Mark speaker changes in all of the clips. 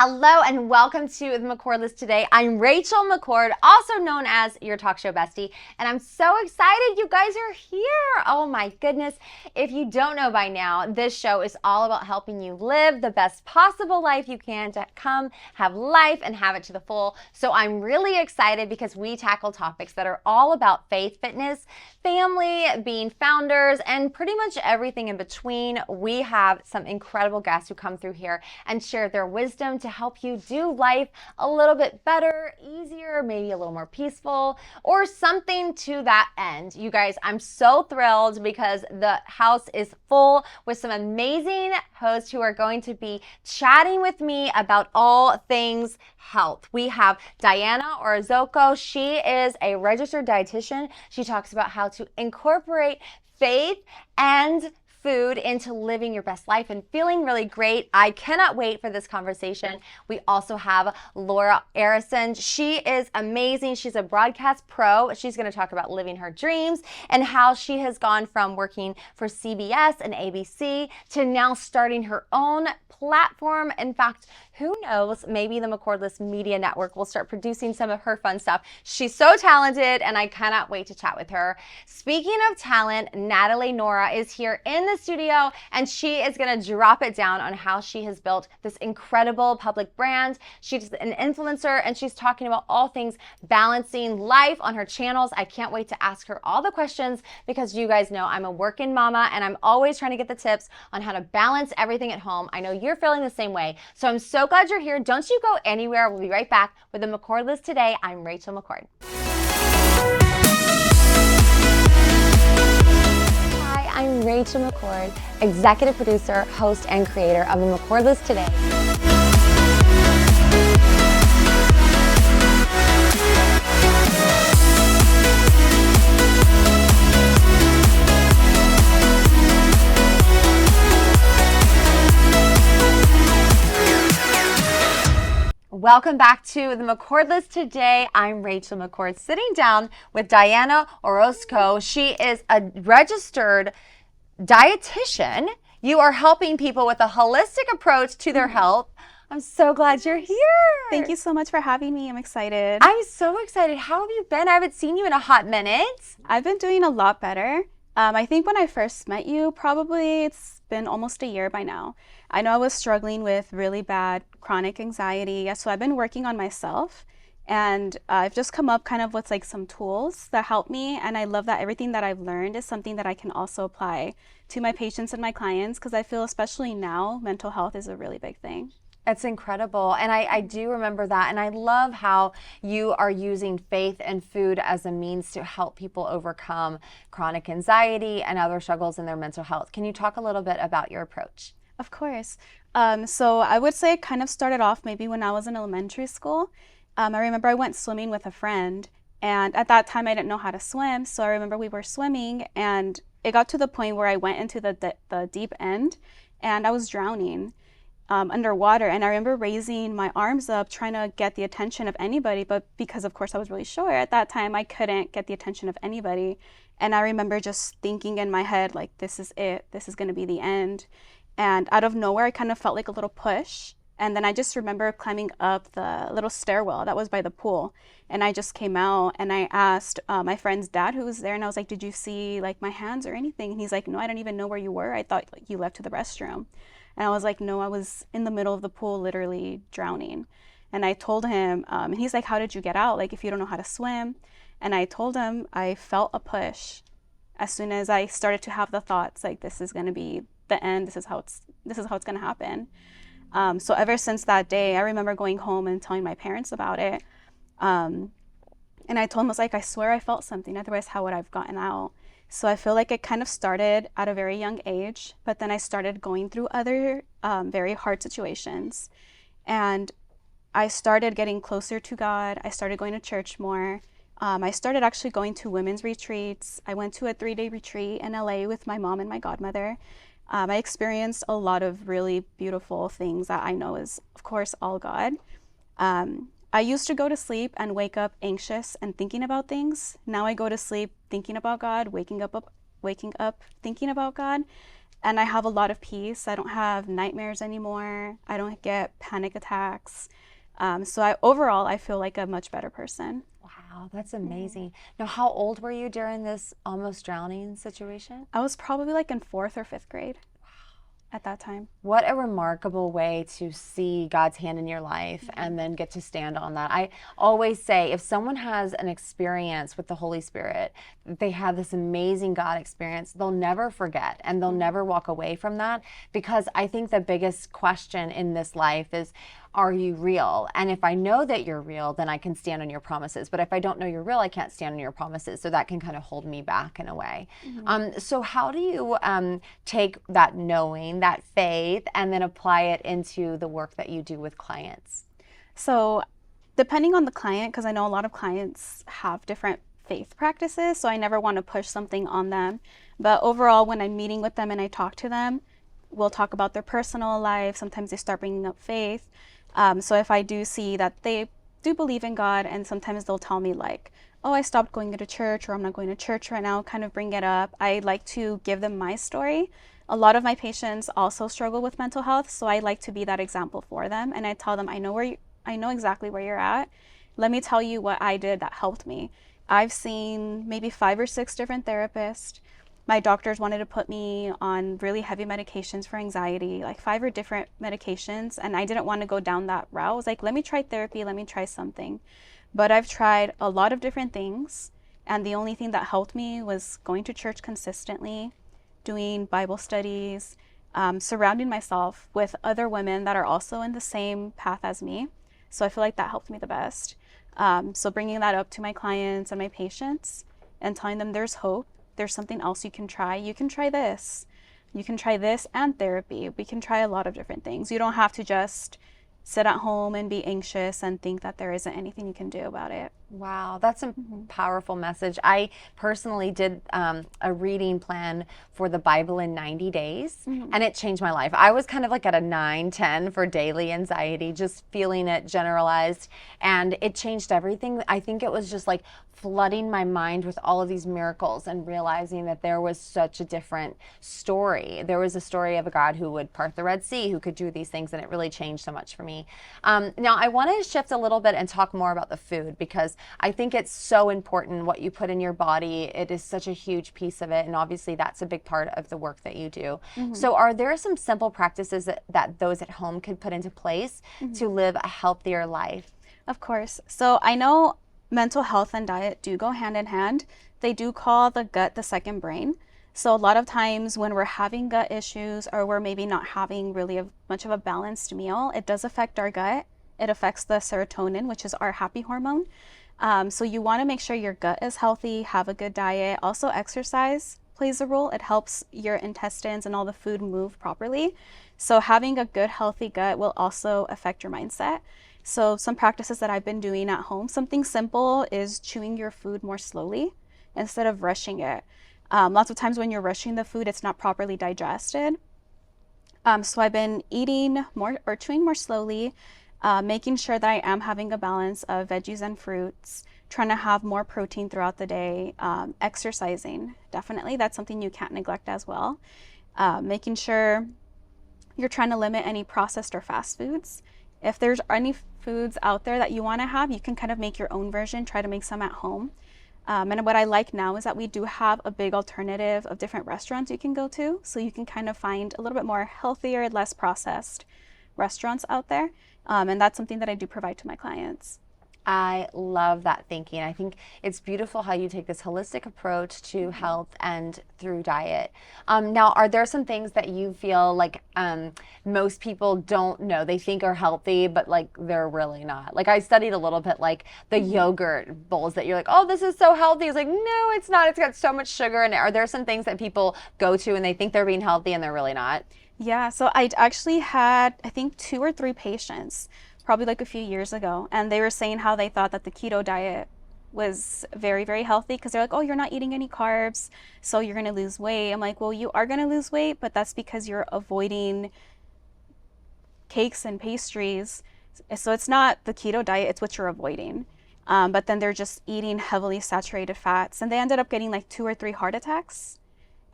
Speaker 1: Hello and welcome to the McCord List today. I'm Rachel McCord, also known as your talk show bestie, and I'm so excited you guys are here. Oh my goodness. If you don't know by now, this show is all about helping you live the best possible life you can to come have life and have it to the full. So I'm really excited because we tackle topics that are all about faith, fitness, family, being founders, and pretty much everything in between. We have some incredible guests who come through here and share their wisdom to help you do life a little bit better, easier, maybe a little more peaceful, or something to that end. You guys, I'm so thrilled because the house is full with some amazing hosts who are going to be chatting with me about all things health. We have Diana Orozco. She is a registered dietitian. She talks about how to incorporate faith and food into living your best life and feeling really great. I cannot wait for this conversation. We also have Laura Arison. She is amazing. She's a broadcast pro. She's going to talk about living her dreams and how she has gone from working for CBS and ABC to now starting her own platform. In fact, who knows, maybe the McCord List Media Network will start producing some of her fun stuff. She's so talented and I cannot wait to chat with her. Speaking of talent, Natalie Nora is here in the studio and she is going to drop it down on how she has built this incredible public brand. She's an influencer and she's talking about all things balancing life on her channels. I can't wait to ask her all the questions because you guys know I'm a working mama and I'm always trying to get the tips on how to balance everything at home. I know you're feeling the same way. So I'm so glad you're here. Don't you go anywhere. We'll be right back with the McCord List today. I'm Rachel McCord. Hi, I'm Rachel McCord, executive producer, host, and creator of the McCord List today. Welcome back to the McCord List today. I'm Rachel McCord, sitting down with Diana Orozco. She is a registered dietitian. You are helping people with a holistic approach to their health. I'm so glad you're here.
Speaker 2: Thank you so much for having me. I'm excited.
Speaker 1: I'm so excited. How have you been? I haven't seen you in a hot minute.
Speaker 2: I've been doing a lot better. I think when I first met you, probably it's been almost a year by now. I know I was struggling with really bad chronic anxiety, so I've been working on myself, and I've just come up kind of with like some tools that help me, and I love that everything that I've learned is something that I can also apply to my patients and my clients, because I feel especially now, mental health is a really big thing.
Speaker 1: It's incredible. And I do remember that. And I love how you are using faith and food as a means to help people overcome chronic anxiety and other struggles in their mental health. Can you talk a little bit about your approach?
Speaker 2: Of course. So I would say it kind of started off maybe when I was in elementary school. I remember I went swimming with a friend, and at that time I didn't know how to swim. So I remember we were swimming and it got to the point where I went into the deep end and I was drowning underwater. And I remember raising my arms up, trying to get the attention of anybody. But because of course I was really short at that time, I couldn't get the attention of anybody. And I remember just thinking in my head, like, this is it. This is going to be the end. And out of nowhere, I kind of felt like a little push. And then I just remember climbing up the little stairwell that was by the pool. And I just came out and I asked my friend's dad who was there. And I was like, did you see like my hands or anything? And he's like, no, I don't even know where you were. I thought like, you left to the restroom. And I was like, no, I was in the middle of the pool, literally drowning. And I told him, and he's like, how did you get out? Like, if you don't know how to swim. And I told him I felt a push as soon as I started to have the thoughts like, this is going to be the end. This is how it's going to happen. So ever since that day, I remember going home and telling my parents about it. And I told them, I was like, I swear I felt something. Otherwise, how would I have gotten out? So I feel like it kind of started at a very young age, but then I started going through other very hard situations. And I started getting closer to God. I started going to church more. I started actually going to women's retreats. I went to a 3-day retreat in LA with my mom and my godmother. I experienced a lot of really beautiful things that I know is, of course, all God. I used to go to sleep and wake up anxious and thinking about things. Now I go to sleep thinking about God, waking up thinking about God. and I have a lot of peace. I don't have nightmares anymore. I don't get panic attacks. So overall, I feel like a much better person.
Speaker 1: Wow, that's amazing. Now, how old were you during this almost drowning situation?
Speaker 2: I was probably like in fourth or fifth grade at that time.
Speaker 1: What a remarkable way to see God's hand in your life and then get to stand on that. I always say if someone has an experience with the Holy Spirit, they have this amazing God experience, they'll never forget and they'll never walk away from that, because I think the biggest question in this life is, are you real? And if I know that you're real, then I can stand on your promises. But if I don't know you're real, I can't stand on your promises. So that can kind of hold me back in a way. So how do you take that knowing, that faith, and then apply it into the work that you do with clients?
Speaker 2: So depending on the client, because I know a lot of clients have different faith practices, so I never want to push something on them. But overall, when I'm meeting with them and I talk to them, we'll talk about their personal life. Sometimes they start bringing up faith. So if I do see that they do believe in God, and sometimes they'll tell me like, oh, I stopped going to church, or I'm not going to church right now, kind of bring it up. I like to give them my story. A lot of my patients also struggle with mental health, so I like to be that example for them. And I tell them, I know exactly where you're at. Let me tell you what I did that helped me. I've seen maybe 5 or 6 different therapists. My doctors wanted to put me on really heavy medications for anxiety, like 5 or different medications, and I didn't want to go down that route. I was like, let me try therapy, let me try something. But I've tried a lot of different things, and the only thing that helped me was going to church consistently, doing Bible studies, surrounding myself with other women that are also in the same path as me. So I feel like that helped me the best. So bringing that up to my clients and my patients and telling them there's hope. There's something else you can try. You can try this. You can try this and therapy. We can try a lot of different things. You don't have to just sit at home and be anxious and think that there isn't anything you can do about it.
Speaker 1: Wow, that's a powerful message. I personally did a reading plan for the Bible in 90 days, and it changed my life. I was kind of like at a 9, 10 for daily anxiety, just feeling it generalized, and it changed everything. I think it was just like flooding my mind with all of these miracles and realizing that there was such a different story. There was a story of a God who would part the Red Sea, who could do these things, and it really changed so much for me. Now, I want to shift a little bit and talk more about the food, because I think it's so important what you put in your body. It is such a huge piece of it, and obviously that's a big part of the work that you do. So are there some simple practices that those at home could put into place to live a healthier life?
Speaker 2: Of course. So I know mental health and diet do go hand in hand. They do call the gut the second brain. So a lot of times when we're having gut issues, or we're maybe not having really much of a balanced meal, it does affect our gut. It affects the serotonin, which is our happy hormone. So you want to make sure your gut is healthy, have a good diet. Also, exercise plays a role. It helps your intestines and all the food move properly. So having a good, healthy gut will also affect your mindset. So some practices that I've been doing at home, something simple is chewing your food more slowly instead of rushing it. Lots of times when you're rushing the food, it's not properly digested. So I've been eating more or chewing more slowly, making sure that I am having a balance of veggies and fruits, trying to have more protein throughout the day, exercising. Definitely, that's something you can't neglect as well. Making sure you're trying to limit any processed or fast foods. If there's any foods out there that you want to have, you can kind of make your own version, try to make some at home. And what I like now is that we do have a big alternative of different restaurants you can go to. So you can kind of find a little bit more healthier, less processed restaurants out there. And that's something that I do provide to my clients.
Speaker 1: I love that thinking. I think it's beautiful how you take this holistic approach to health and through diet. Now, are there some things that you feel like most people don't know? They think are healthy, but like they're really not. Like I studied a little bit like the yogurt bowls that you're like, oh, this is so healthy. It's like, no, it's not. It's got so much sugar in it. Are there some things that people go to and they think they're being healthy and they're really not?
Speaker 2: Yeah, so I actually had, I think, 2 or 3 patients probably like a few years ago, and they were saying how they thought that the keto diet was very, very healthy because they're like, oh, you're not eating any carbs, so you're going to lose weight. I'm like, well, you are going to lose weight, but that's because you're avoiding cakes and pastries. So it's not the keto diet, it's what you're avoiding. But then they're just eating heavily saturated fats, and they ended up getting like 2 or 3 heart attacks.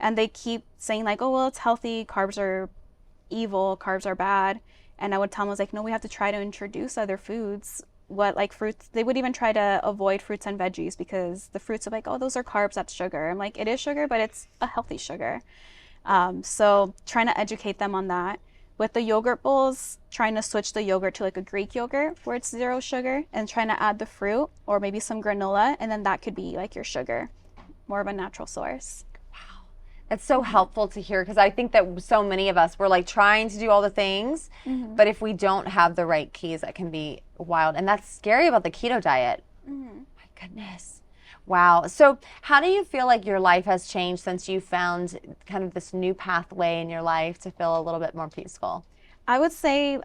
Speaker 2: And they keep saying like, oh, well, it's healthy. Carbs are evil. Carbs are bad. And I would tell them, I was like, no, we have to try to introduce other foods. What, like fruits, they would even try to avoid fruits and veggies because the fruits are like, oh, those are carbs, that's sugar. I'm like, it is sugar, but it's a healthy sugar. So trying to educate them on that. With the yogurt bowls, trying to switch the yogurt to like a Greek yogurt where it's 0 sugar and trying to add the fruit or maybe some granola, and then that could be like your sugar, more of a natural source.
Speaker 1: It's so helpful to hear because I think that so many of us, we're like trying to do all the things, but if we don't have the right keys, that can be wild. And that's scary about the keto diet. My goodness. Wow. So how do you feel like your life has changed since you found kind of this new pathway in your life to feel a little bit more peaceful?
Speaker 2: I would say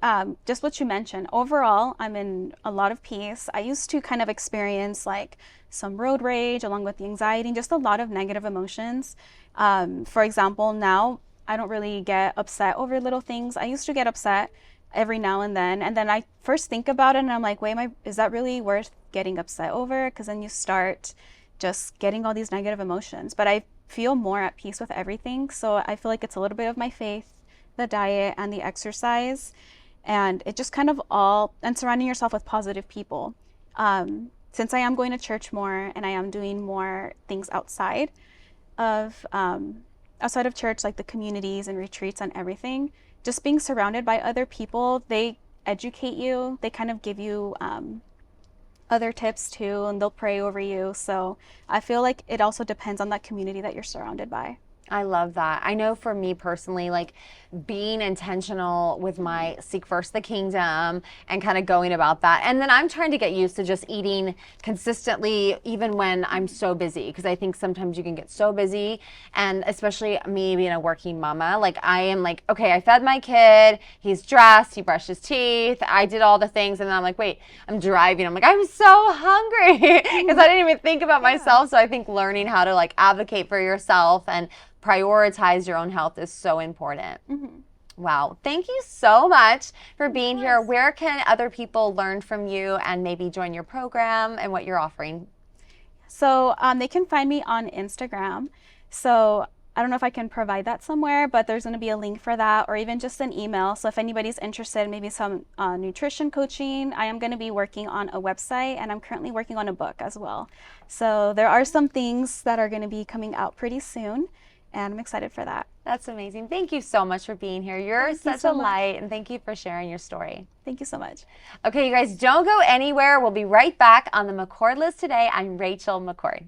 Speaker 2: just what you mentioned. Overall, I'm in a lot of peace. I used to kind of experience like some road rage along with the anxiety and just a lot of negative emotions. For example, now I don't really get upset over little things. I used to get upset every now and then I first think about it and I'm like, wait, is that really worth getting upset over? Because then you start just getting all these negative emotions. But I feel more at peace with everything. So I feel like it's a little bit of my faith, the diet, and the exercise. And it just kind of and surrounding yourself with positive people. Since I am going to church more and I am doing more things outside of church, like the communities and retreats and everything, just being surrounded by other people, they educate you, they kind of give you other tips too, and they'll pray over you. So I feel like it also depends on that community that you're surrounded by.
Speaker 1: I love that. I know for me personally, like being intentional with my seek first the kingdom and kind of going about that. And then I'm trying to get used to just eating consistently, even when I'm so busy, because I think sometimes you can get so busy. And especially me being a working mama, like I am like, okay, I fed my kid, he's dressed, he brushed his teeth, I did all the things. And then I'm like, wait, I'm driving. I'm like, I'm so hungry because I didn't even think about myself. So I think learning how to like advocate for yourself and prioritize your own health is so important. Wow. Thank you so much for being here. Where can other people learn from you and maybe join your program and what you're offering?
Speaker 2: So they can find me on Instagram. So I don't know if I can provide that somewhere, but there's going to be a link for that or even just an email. So if anybody's interested in maybe some nutrition coaching, I am going to be working on a website and I'm currently working on a book as well. So there are some things that are going to be coming out pretty soon. And I'm excited for that.
Speaker 1: That's amazing. Thank you so much for being here. You're such a light, and thank you for sharing your story.
Speaker 2: Thank you so much.
Speaker 1: Okay, you guys, don't go anywhere. We'll be right back on the McCord List today. I'm Rachel McCord.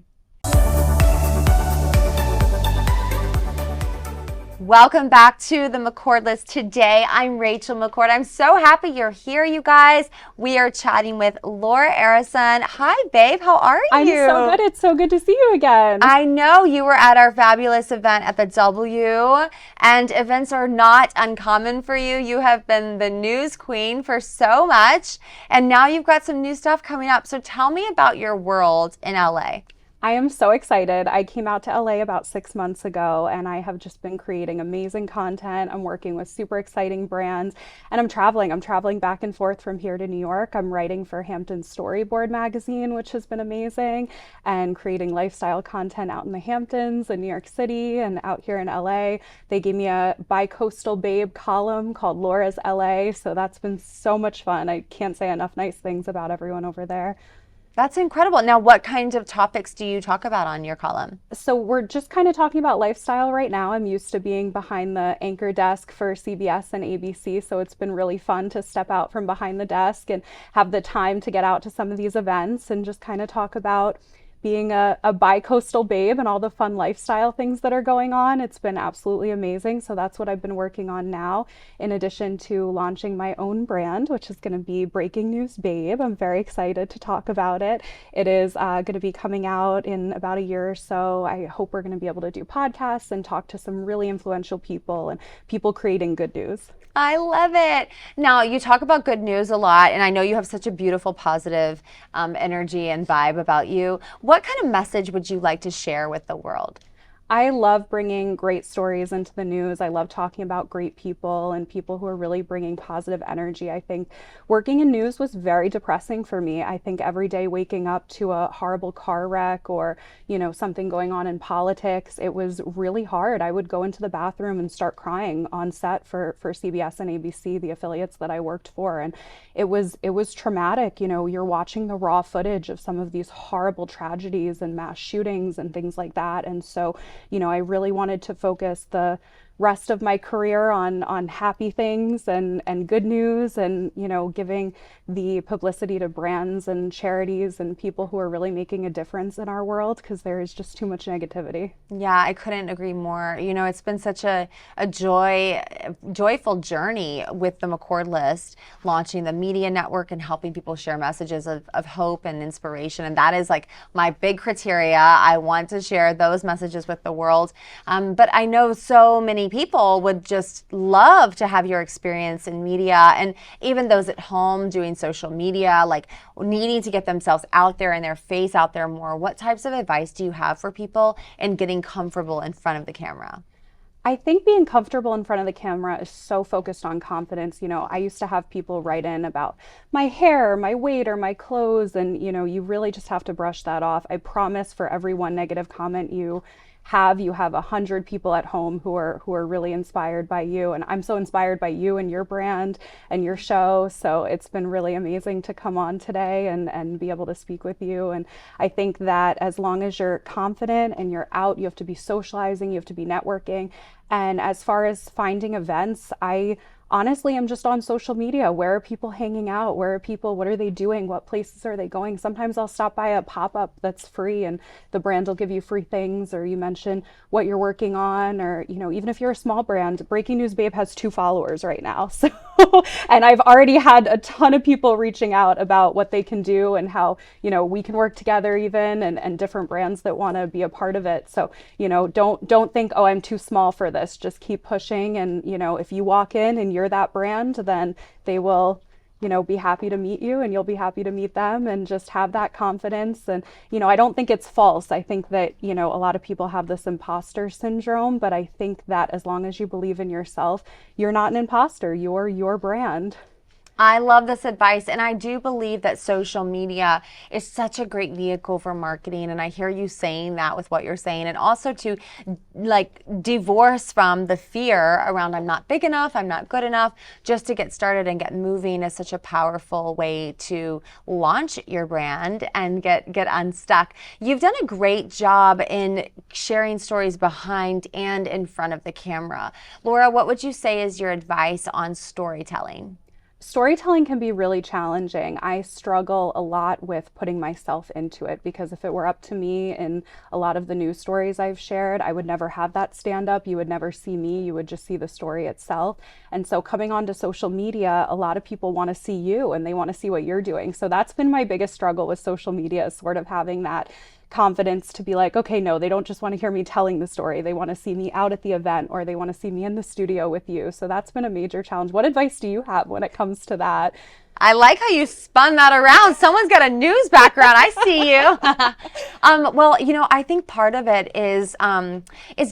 Speaker 1: Welcome back to the McCord List today. I'm Rachel McCord. I'm so happy you're here, you guys. We are chatting with Laura Arison. Hi, babe. How are you?
Speaker 3: I'm so good. It's so good to see you again.
Speaker 1: I know you were at our fabulous event at the W, and events are not uncommon for you. You have been the news queen for so much, and now you've got some new stuff coming up. So tell me about your world in LA.
Speaker 3: I am so excited. I came out to LA about 6 months ago and I have just been creating amazing content. I'm working with super exciting brands and I'm traveling. I'm traveling back and forth from here to New York. I'm writing for Hampton Storyboard magazine, which has been amazing, and creating lifestyle content out in the Hamptons in New York City and out here in LA. They gave me a Bi-Coastal Babe column called Laura's LA. So that's been so much fun. I can't say enough nice things about everyone over there.
Speaker 1: That's incredible. Now, what kinds of topics do you talk about on your column?
Speaker 3: So we're just kind of talking about lifestyle right now. I'm used to being behind the anchor desk for CBS and ABC, so it's been really fun to step out from behind the desk and have the time to get out to some of these events and just kind of talk about being a bi-coastal babe and all the fun lifestyle things that are going on. It's been absolutely amazing. So that's what I've been working on now, in addition to launching my own brand, which is going to be Breaking News Babe. I'm very excited to talk about it. It is going to be coming out in about a year or so. I hope we're going to be able to do podcasts and talk to some really influential people and people creating good news.
Speaker 1: I love it. Now, you talk about good news a lot, and I know you have such a beautiful, positive energy and vibe about you. What kind of message would you like to share with the world?
Speaker 3: I love bringing great stories into the news. I love talking about great people and people who are really bringing positive energy. I think working in news was very depressing for me. I think every day waking up to a horrible car wreck or, something going on in politics, it was really hard. I would go into the bathroom and start crying on set for CBS and ABC, the affiliates that I worked for. And it was traumatic. You're watching the raw footage of some of these horrible tragedies and mass shootings and things like that. And so, I really wanted to focus the rest of my career on happy things and good news and, giving the publicity to brands and charities and people who are really making a difference in our world, because there is just too much negativity.
Speaker 1: Yeah, I couldn't agree more. It's been such a joyful journey with the McCord List, launching the media network and helping people share messages of hope and inspiration. And that is like my big criteria. I want to share those messages with the world. But I know so many people would just love to have your experience in media, and even those at home doing social media, like needing to get themselves out there and their face out there more. What types of advice do you have for people in getting comfortable in front of the camera?
Speaker 3: I think being comfortable in front of the camera is so focused on confidence. I used to have people write in about my hair, my weight, or my clothes, and you really just have to brush that off. I promise for every one negative comment you have 100 people at home who are really inspired by you. And I'm so inspired by you and your brand and your show. So it's been really amazing to come on today and be able to speak with you. And I think that as long as you're confident and you're out, you have to be socializing, you have to be networking. And as far as finding events, I honestly am just on social media. Where are people hanging out? What are they doing? What places are they going? Sometimes I'll stop by a pop-up that's free and the brand will give you free things, or you mention what you're working on, or, even if you're a small brand, Breaking News Babe has 2 followers right now. So, and I've already had a ton of people reaching out about what they can do and how, we can work together even, and different brands that want to be a part of it. So, don't think, oh, I'm too small for this. Just keep pushing. And, if you walk in and you're that brand, then they will, be happy to meet you and you'll be happy to meet them, and just have that confidence. And, I don't think it's false. I think that, a lot of people have this imposter syndrome, but I think that as long as you believe in yourself, you're not an imposter. You're your brand.
Speaker 1: I love this advice, and I do believe that social media is such a great vehicle for marketing, and I hear you saying that with what you're saying, and also to divorce from the fear around I'm not big enough, I'm not good enough. Just to get started and get moving is such a powerful way to launch your brand and get unstuck. You've done a great job in sharing stories behind and in front of the camera. Laura, what would you say is your advice on storytelling?
Speaker 3: Storytelling can be really challenging. I struggle a lot with putting myself into it, because if it were up to me in a lot of the news stories I've shared, I would never have that stand up. You would never see me. You would just see the story itself. And so coming onto social media, a lot of people want to see you and they want to see what you're doing. So that's been my biggest struggle with social media, is sort of having that confidence to be like, okay, no, they don't just want to hear me telling the story. They want to see me out at the event, or they want to see me in the studio with you. So that's been a major challenge. What advice do you have when it comes to that?
Speaker 1: I like how you spun that around. Someone's got a news background. I see you. Well, I think part of it is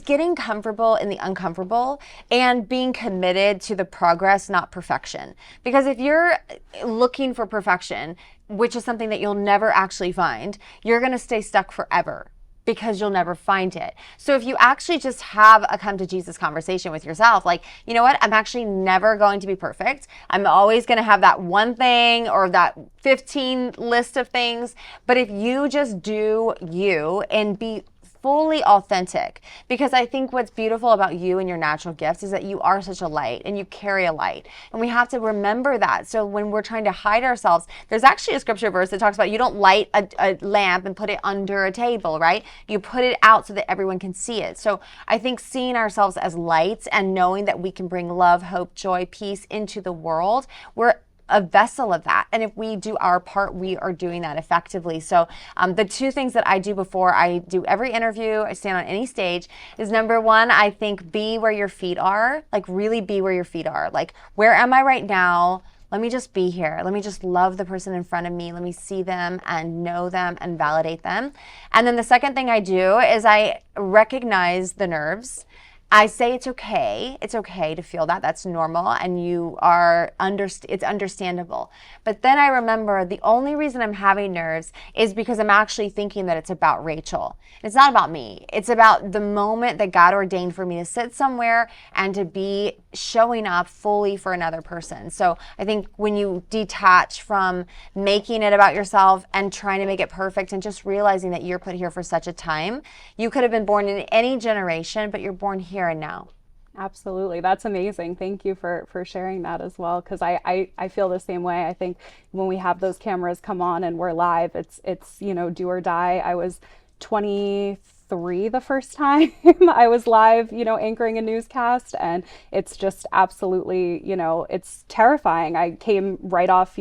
Speaker 1: getting comfortable in the uncomfortable and being committed to the progress, not perfection. Because if you're looking for perfection, which is something that you'll never actually find, you're going to stay stuck forever, because you'll never find it. So if you actually just have a come to Jesus conversation with yourself, like, you know what, I'm actually never going to be perfect. I'm always going to have that one thing or that 15 list of things. But if you just do you and be fully authentic, because I think what's beautiful about you and your natural gifts is that you are such a light and you carry a light, and we have to remember that. So when we're trying to hide ourselves, there's actually a scripture verse that talks about you don't light a lamp and put it under a table, right? You put it out so that everyone can see it. So I think seeing ourselves as lights and knowing that we can bring love, hope, joy, peace into the world, we're a vessel of that. And if we do our part, we are doing that effectively. So the 2 things that I do before I do every interview, I stand on any stage, is number 1, I think be where your feet are, like really be where your feet are. Like, where am I right now? let me just be here. Let me just love the person in front of me. Let me see them and know them and validate them. And then the second thing I do is I recognize the nerves. I say it's okay. It's okay to feel that. That's normal, and it's understandable. But then I remember the only reason I'm having nerves is because I'm actually thinking that it's about Rachel. It's not about me. It's about the moment that God ordained for me to sit somewhere and to be showing up fully for another person. So I think when you detach from making it about yourself and trying to make it perfect and just realizing that you're put here for such a time, you could have been born in any generation, but you're born here and now.
Speaker 3: Absolutely. That's amazing. Thank you for sharing that as well. Because I feel the same way. I think when we have those cameras come on and we're live, it's do or die. I was 23 the first time I was live, anchoring a newscast, and it's just absolutely, it's terrifying. I came right off,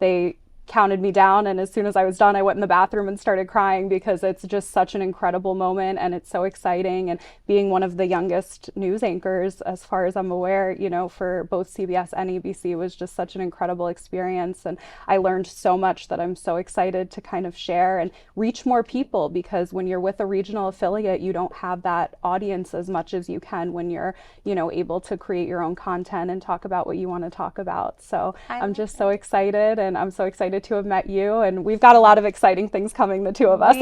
Speaker 3: they counted me down, and as soon as I was done, I went in the bathroom and started crying because it's just such an incredible moment, and it's so exciting. And being one of the youngest news anchors, as far as I'm aware, for both CBS and ABC, was just such an incredible experience. And I learned so much that I'm so excited to kind of share and reach more people, because when you're with a regional affiliate, you don't have that audience as much as you can when you're, able to create your own content and talk about what you want to talk about. So I'm just so excited, and I'm so excited to have met you, and we've got a lot of exciting things coming, the two of us.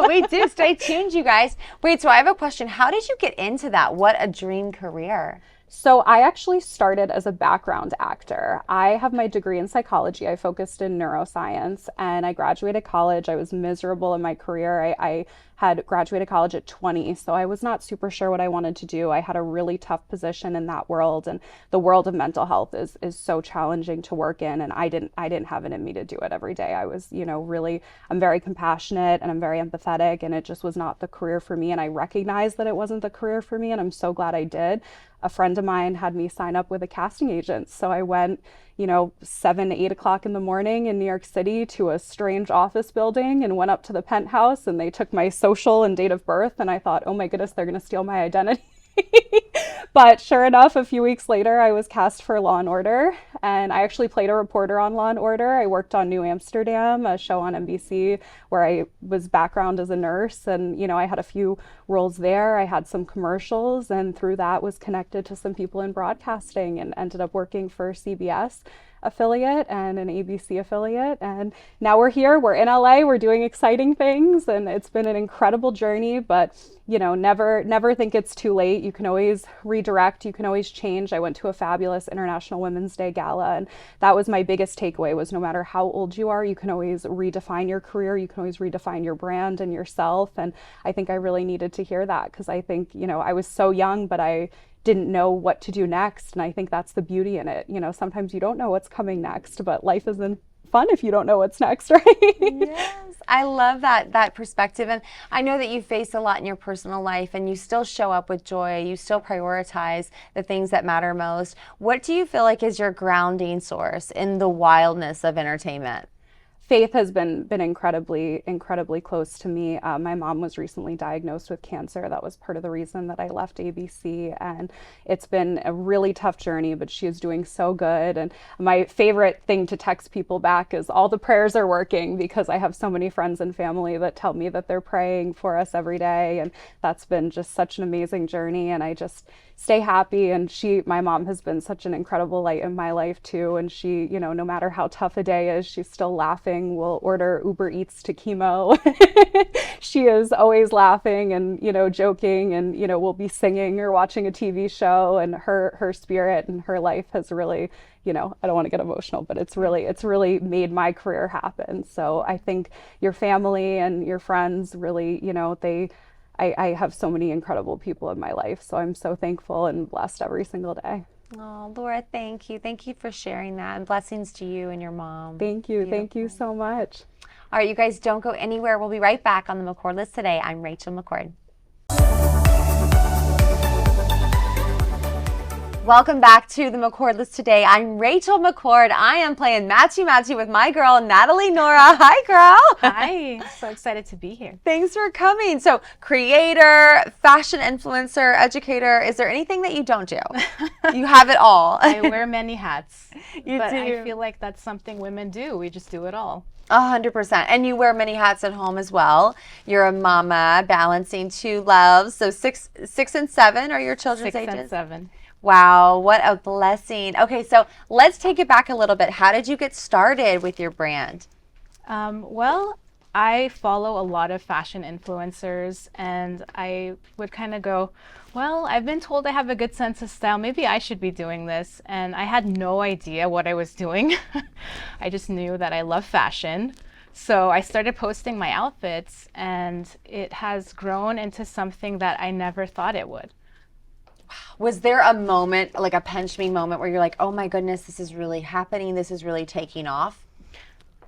Speaker 1: We do. Stay tuned, you guys. Wait, so I have a question. How did you get into that? What a dream career.
Speaker 3: So I actually started as a background actor. I have my degree in psychology. I focused in neuroscience, and I graduated college. I was miserable in my career. I had graduated college at 20, so I was not super sure what I wanted to do. I had a really tough position in that world, and the world of mental health is so challenging to work in, and I didn't have it in me to do it every day. I was, really, I'm very compassionate and I'm very empathetic, and it just was not the career for me, and I recognized that it wasn't the career for me, and I'm so glad I did. A friend of mine had me sign up with a casting agent, so I went 7, 8 o'clock in the morning in New York City to a strange office building and went up to the penthouse, and they took my social and date of birth, and I thought, oh my goodness, they're going to steal my identity. But sure enough, a few weeks later, I was cast for Law and Order, and I actually played a reporter on Law and Order. I worked on New Amsterdam, a show on NBC where I was background as a nurse, and I had a few roles there. I had some commercials, and through that was connected to some people in broadcasting, and ended up working for CBS affiliate and an ABC affiliate, and now we're here, we're in LA, we're doing exciting things, and it's been an incredible journey. But never think it's too late. You can always redirect, you can always change. I went to a fabulous International Women's Day gala, and that was my biggest takeaway, was no matter how old you are, you can always redefine your career, you can always redefine your brand and yourself. And I think I really needed to hear that, because I think I was so young, but I didn't know what to do next. And I think that's the beauty in it. Sometimes you don't know what's coming next, but life isn't fun if you don't know what's next, right?
Speaker 1: Yes, I love that perspective. And I know that you face a lot in your personal life, and you still show up with joy. You still prioritize the things that matter most. What do you feel like is your grounding source in the wildness of entertainment?
Speaker 3: Faith has been incredibly close to me. My mom was recently diagnosed with cancer. That was part of the reason that I left ABC, and it's been a really tough journey, but she is doing so good. And my favorite thing to text people back is all the prayers are working, because I have so many friends and family that tell me that they're praying for us every day, and that's been just such an amazing journey. And I just stay happy. And my mom has been such an incredible light in my life too. And she, no matter how tough a day is, she's still laughing. We'll order Uber Eats to chemo. She is always laughing and, joking, and, we'll be singing or watching a TV show, and her spirit and her life has really, I don't want to get emotional, but it's really made my career happen. So I think your family and your friends really, I have so many incredible people in my life, so I'm so thankful and blessed every single day.
Speaker 1: Oh, Laura, thank you. Thank you for sharing that, and blessings to you and your mom.
Speaker 3: Thank you. Beautiful. Thank you so much.
Speaker 1: All right, you guys, don't go anywhere. We'll be right back on the McCord List today. I'm Rachel McCord. Welcome back to the McCord List today. I'm Rachel McCord. I am playing Matchy with my girl, Natalie Nora. Hi, girl.
Speaker 4: Hi, so excited to be here.
Speaker 1: Thanks for coming. So, creator, fashion influencer, educator, is there anything that you don't do? You have it all.
Speaker 4: I wear many hats,
Speaker 1: You
Speaker 4: but
Speaker 1: do.
Speaker 4: I feel like that's something women do. We just do it all.
Speaker 1: 100%. And you wear many hats at home as well. You're a mama balancing two loves. So six and seven are your children's
Speaker 4: 6
Speaker 1: ages?
Speaker 4: and 7.
Speaker 1: Wow, what a blessing. Okay, so let's take it back a little bit. How did you get started with your brand?
Speaker 4: Well, I follow a lot of fashion influencers, and I would kind of go, well, I've been told I have a good sense of style. Maybe I should be doing this. And I had no idea what I was doing. I just knew that I love fashion. So I started posting my outfits, and it has grown into something that I never thought it would.
Speaker 1: Was there a moment, like a pinch me moment, where you're like, oh my goodness, this is really happening, this is really taking off?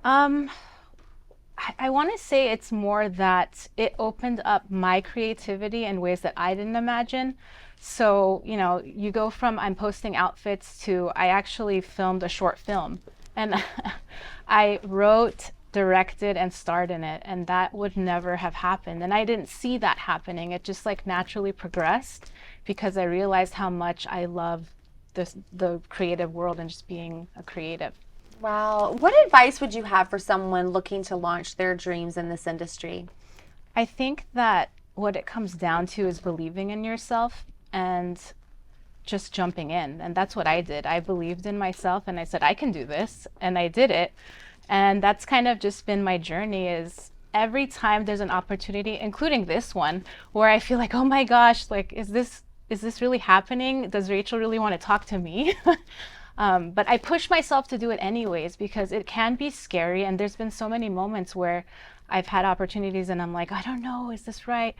Speaker 4: I want to say it's more that it opened up my creativity in ways that I didn't imagine. So, you know, you go from I'm posting outfits to I actually filmed a short film. And I wrote, directed, and starred in it. And that would never have happened. And I didn't see that happening. It just like naturally progressed because I realized how much I love the creative world and just being a creative.
Speaker 1: Wow. What advice would you have for someone looking to launch their dreams in this industry?
Speaker 4: I think that what it comes down to is believing in yourself and just jumping in. And that's what I did. I believed in myself and I said, I can do this. And I did it. And that's kind of just been my journey is every time there's an opportunity, including this one, where I feel like, oh my gosh, like, is this really happening? Does Rachel really want to talk to me? But I push myself to do it anyways because it can be scary. And there's been so many moments where I've had opportunities and I'm like, I don't know, is this right?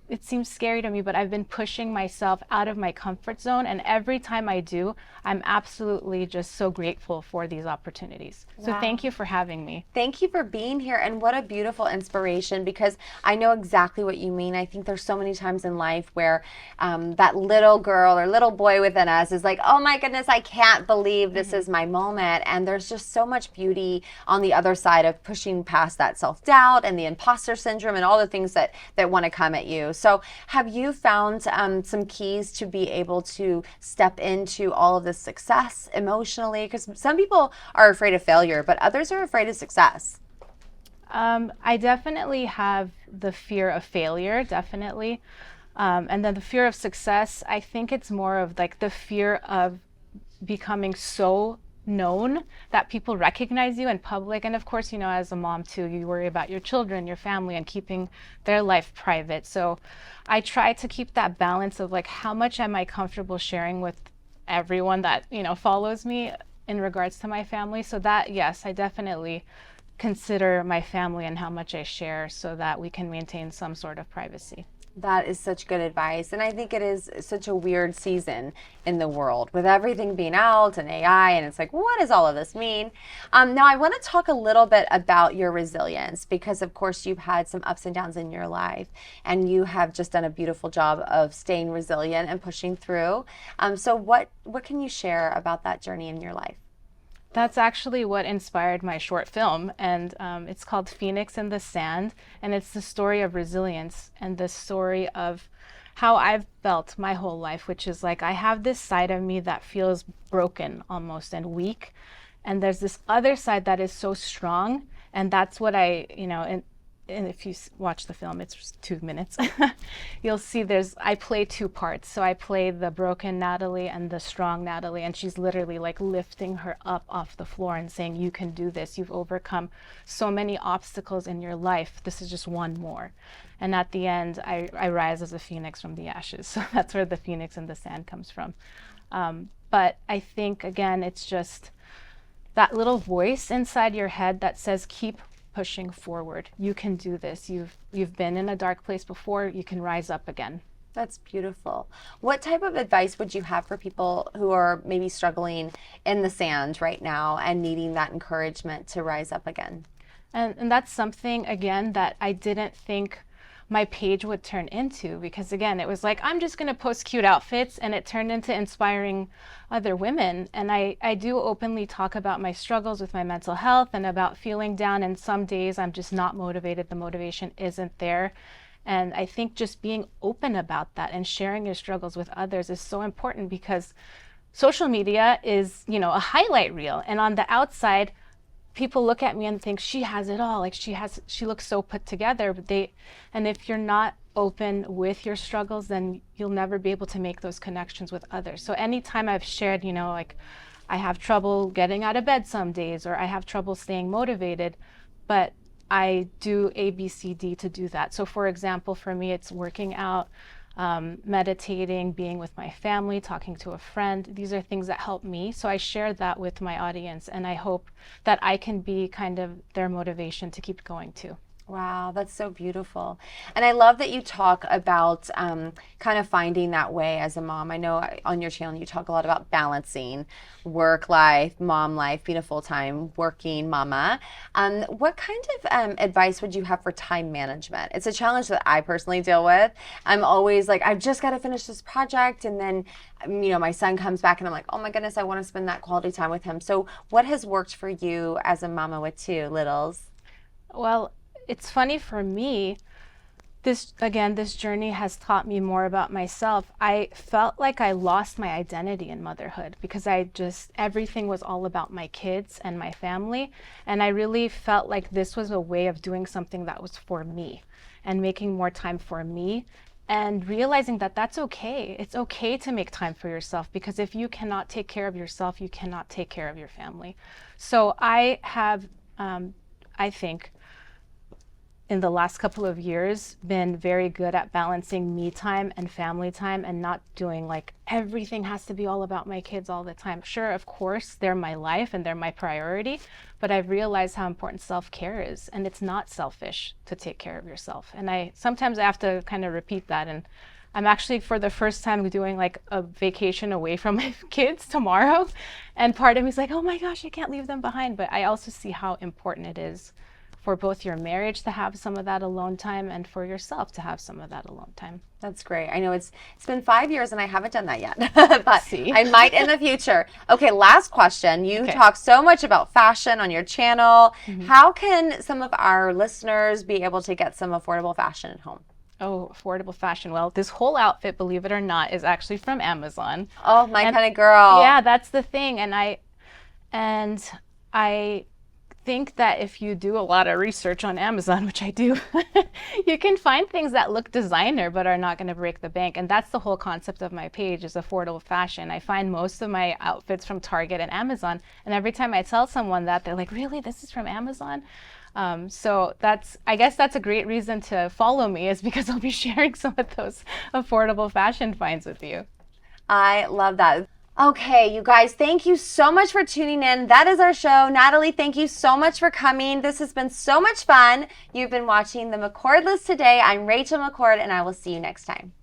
Speaker 4: It seems scary to me, but I've been pushing myself out of my comfort zone. And every time I do, I'm absolutely just so grateful for these opportunities. So
Speaker 1: Wow.
Speaker 4: thank you for having me.
Speaker 1: Thank you for being here, and what a beautiful inspiration, because I know exactly what you mean. I think there's so many times in life where that little girl or little boy within us is like, oh my goodness, I can't believe this is my moment. And there's just so much beauty on the other side of pushing past that self-doubt and the imposter syndrome and all the things that want to come at you. So have you found some keys to be able to step into all of this success emotionally? Because some people are afraid of failure, but others are afraid of success.
Speaker 4: I definitely have the fear of failure, definitely. And then the fear of success, I think it's more of like the fear of becoming so known that people recognize you in public. And of course, you know, as a mom too, you worry about your children, your family, and keeping their life private. So I try to keep that balance of like, how much am I comfortable sharing with everyone that, you know, follows me in regards to my family. So that, yes, I definitely consider my family and how much I share so that we can maintain some sort of privacy.
Speaker 1: That is such good advice. And I think it is such a weird season in the world with everything being out and AI. And it's like, what does all of this mean? Now, I want to talk a little bit about your resilience because, of course, you've had some ups and downs in your life. And you have just done a beautiful job of staying resilient and pushing through. So what can you share about that journey in your life?
Speaker 4: That's actually what inspired my short film, and it's called Phoenix in the Sand, and it's the story of resilience and the story of how I've felt my whole life, which is like I have this side of me that feels broken almost and weak, and there's this other side that is so strong, and that's what I, you know, and if you watch the film, it's just 2 minutes, you'll see I play two parts. So I play the broken Natalie and the strong Natalie, and she's literally like lifting her up off the floor and saying, you can do this. You've overcome so many obstacles in your life. This is just one more. And at the end, I rise as a phoenix from the ashes. So that's where the phoenix in the sand comes from. But I think, again, it's just that little voice inside your head that says, keep pushing forward. You can do this. You've been in a dark place before. You can rise up again.
Speaker 1: That's beautiful. What type of advice would you have for people who are maybe struggling in the sand right now and needing that encouragement to rise up again?
Speaker 4: And that's something, again, that I didn't think my page would turn into, because again, it was like, I'm just going to post cute outfits, and it turned into inspiring other women. And I do openly talk about my struggles with my mental health and about feeling down, and some days I'm just not motivated, the motivation isn't there. And I think just being open about that and sharing your struggles with others is so important, because social media is, you know, a highlight reel, and on the outside people look at me and think she has it all, like she looks so put together, but and if you're not open with your struggles, then you'll never be able to make those connections with others. So anytime I've shared, you know, like I have trouble getting out of bed some days, or I have trouble staying motivated, but I do A, B, C, D to do that. So for example, for me, it's working out, meditating, being with my family, talking to a friend. These are things that help me. So I share that with my audience, and I hope that I can be kind of their motivation to keep going too.
Speaker 1: Wow, that's so beautiful. And I love that you talk about kind of finding that way as a mom. I know on your channel you talk a lot about balancing work life, mom life, being a full-time working mama. What kind of advice would you have for time management? It's a challenge that I personally deal with. I'm always like, I've just got to finish this project, and then you know, my son comes back and I'm like, oh my goodness, I want to spend that quality time with him. So what has worked for you as a mama with two littles?
Speaker 4: Well, it's funny for me, this journey has taught me more about myself. I felt like I lost my identity in motherhood, because everything was all about my kids and my family. And I really felt like this was a way of doing something that was for me and making more time for me, and realizing that that's okay. It's okay to make time for yourself, because if you cannot take care of yourself, you cannot take care of your family. So I have, I think, in the last couple of years, been very good at balancing me time and family time, and not doing like everything has to be all about my kids all the time. Sure, of course, they're my life and they're my priority, but I've realized how important self-care is, and it's not selfish to take care of yourself. And sometimes I have to kind of repeat that. And I'm actually, for the first time, doing like a vacation away from my kids tomorrow. And part of me is like, oh my gosh, I can't leave them behind. But I also see how important it is for both your marriage to have some of that alone time, and for yourself to have some of that alone time.
Speaker 1: That's great. I know it's been 5 years and I haven't done that yet, but
Speaker 4: See?
Speaker 1: I might in the future. Okay, last question. You
Speaker 4: Okay.
Speaker 1: talk so much about fashion on your channel. How can some of our listeners be able to get some affordable fashion at home?
Speaker 4: Oh, affordable fashion. Well, this whole outfit, believe it or not, is actually from Amazon.
Speaker 1: Oh, my kind of girl.
Speaker 4: Yeah, that's the thing. And I think that if you do a lot of research on Amazon, which I do, you can find things that look designer but are not going to break the bank. And that's the whole concept of my page, is affordable fashion. I find most of my outfits from Target and Amazon, and every time I tell someone that, they're like, really, this is from Amazon? So I guess that's a great reason to follow me, is because I'll be sharing some of those affordable fashion finds with you.
Speaker 1: I love that. Okay, you guys, thank you so much for tuning in. That is our show. Natalie, thank you so much for coming. This has been so much fun. You've been watching The McCord List today. I'm Rachel McCord, and I will see you next time.